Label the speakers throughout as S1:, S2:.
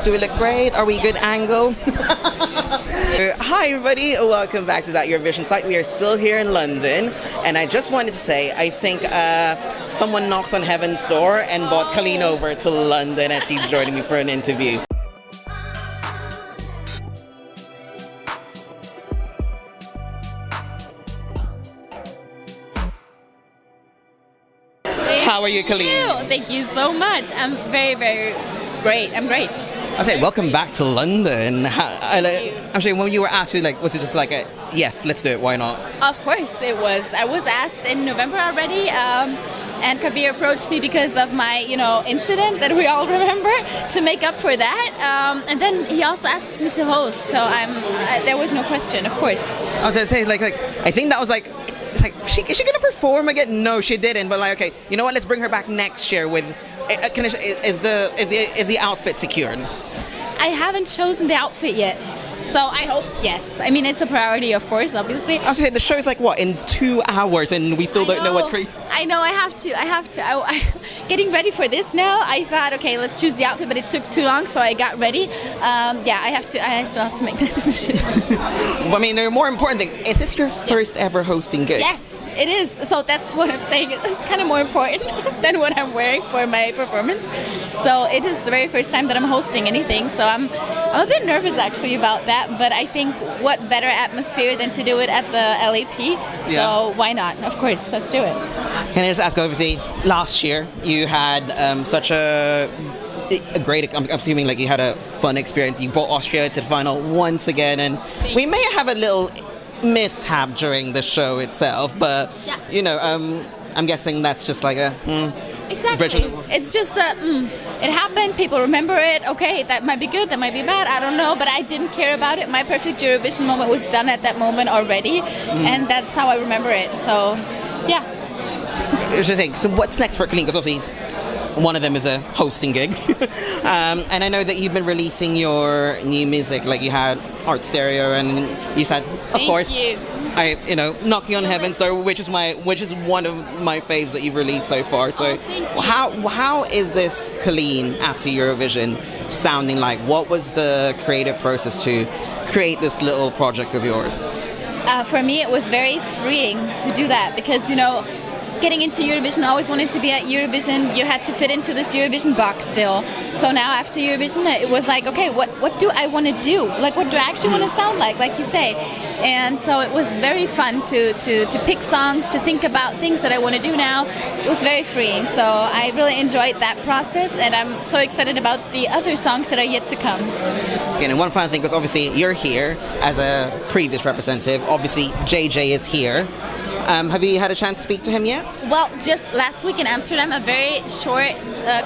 S1: Do we look great? Are we good angle? Hi everybody, welcome back to That Eurovision site. We are still here in London, and I just wanted to say, I think someone knocked on heaven's door and brought Kaleen over to London, and she's joining me for an interview. How are you, Kaleen?
S2: Thank you so much. I'm very, very great. I'm great.
S1: Okay, welcome back to London. Actually, when you were asked, was it just like a yes, let's do it, why not?
S2: Of course it was. I was asked in November already, and Kabir approached me because of my, incident that we all remember, to make up for that. And then he also asked me to host, so there was no question, of course.
S1: I was gonna say, I think that was it's like, is she gonna perform again? No, she didn't. But okay, you know what? Let's bring her back next year with. Is the outfit secured?
S2: I haven't chosen the outfit yet, so I hope yes. I mean, it's a priority, of course, obviously.
S1: I was saying the show's in 2 hours, and we still don't know what.
S2: I know. I have to. Getting ready for this now. I thought, okay, let's choose the outfit, but it took too long, so I got ready. I still have to make that decision.
S1: I mean, there are more important things. Is this your first ever hosting gig?
S2: Yes. It is, so that's what I'm saying. It's kind of more important than what I'm wearing for my performance. So it is the very first time that I'm hosting anything. So I'm a bit nervous actually about that. But I think what better atmosphere than to do it at the LAP? Yeah. So why not? Of course, let's do it.
S1: Can I just ask? Obviously, last year you had such a great. I'm assuming you had a fun experience. You brought Austria to the final once again, and we may have a little mishap during the show itself, but I'm guessing that's just
S2: exactly. It's just it happened. People remember it. Okay, that might be good, that might be bad. I don't know, but I didn't care about it. My perfect Eurovision moment was done at that moment already, and that's how I remember it. So, yeah.
S1: Interesting. So, what's next for Kaleen? Because obviously, one of them is a hosting gig, and I know that you've been releasing your new music. You had Art Stereo, and you said, of course, Knocking on Heaven's Door, which is one of my faves that you've released so far. So, how is this Kaleen after Eurovision sounding like? What was the creative process to create this little project of yours?
S2: For me, it was very freeing to do that because getting into Eurovision, I always wanted to be at Eurovision. You had to fit into this Eurovision box still. So now after Eurovision, it was okay, what do I want to do? What do I actually want to sound like you say? And so it was very fun to pick songs, to think about things that I want to do now. It was very freeing. So I really enjoyed that process, and I'm so excited about the other songs that are yet to come.
S1: Okay, and one final thing, because obviously you're here as a previous representative. Obviously JJ is here. Have you had a chance to speak to him yet?
S2: Well, just last week in Amsterdam, a very short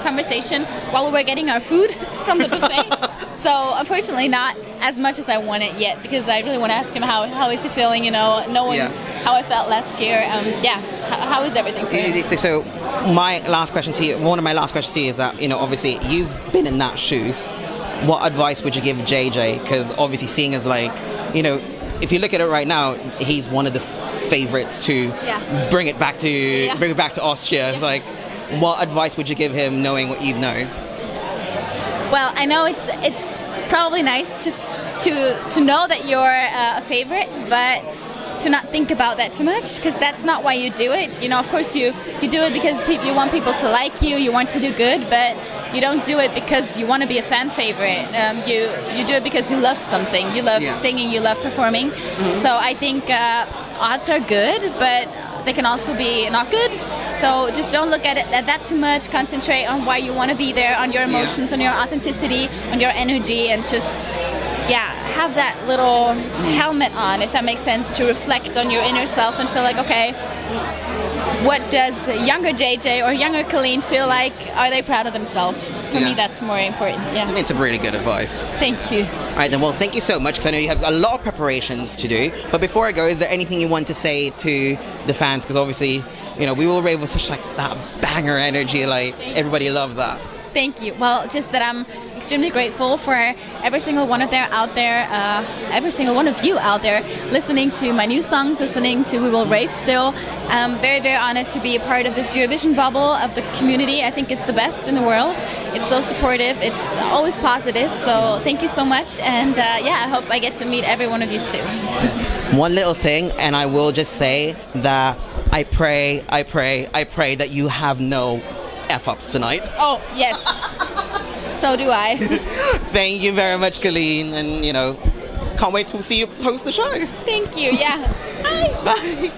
S2: conversation while we were getting our food from the buffet. So unfortunately not as much as I wanted yet, because I really want to ask him how is he feeling, knowing how I felt last year. How is everything for you?
S1: So my last question to you, one of my last questions to you is that, obviously you've been in that shoes. What advice would you give JJ? Because obviously seeing as if you look at it right now, he's one of the favorites to bring it back to Austria.
S2: Yeah.
S1: It's what advice would you give him knowing what you know?
S2: Well, I know it's probably nice to know that you're a favorite, but to not think about that too much, because that's not why you do it. Of course you do it because you want people to like you, you want to do good, but you don't do it because you want to be a fan favorite. You do it because you love something. You love singing, you love performing. So I think odds are good, but they can also be not good. So just don't look at that too much. Concentrate on why you want to be there, on your emotions, on your authenticity, on your energy, and just have that little helmet on, if that makes sense, to reflect on your inner self and feel okay, what does younger JJ or younger Kaleen feel like? Are they proud of themselves? For me, that's more important. Yeah,
S1: I mean, it's a really good advice.
S2: Thank you.
S1: All right, then. Well, thank you so much, because I know you have a lot of preparations to do. But before I go, is there anything you want to say to the fans? Because obviously, Will Rave was such that banger energy. Everybody loved that.
S2: Thank you. Well, just that I'm extremely grateful for every single one of every single one of you out there listening to my new songs, listening to Will Rave still. I'm very, very honored to be a part of this Eurovision bubble of the community. I think it's the best in the world. It's so supportive. It's always positive. So thank you so much. And I hope I get to meet every one of you soon.
S1: One little thing, and I will just say that I pray that you have no F-ups tonight.
S2: Oh, yes. So do I.
S1: Thank you very much, Kaleen, and can't wait to see you host the show.
S2: Thank you, yeah. Bye.
S1: Bye.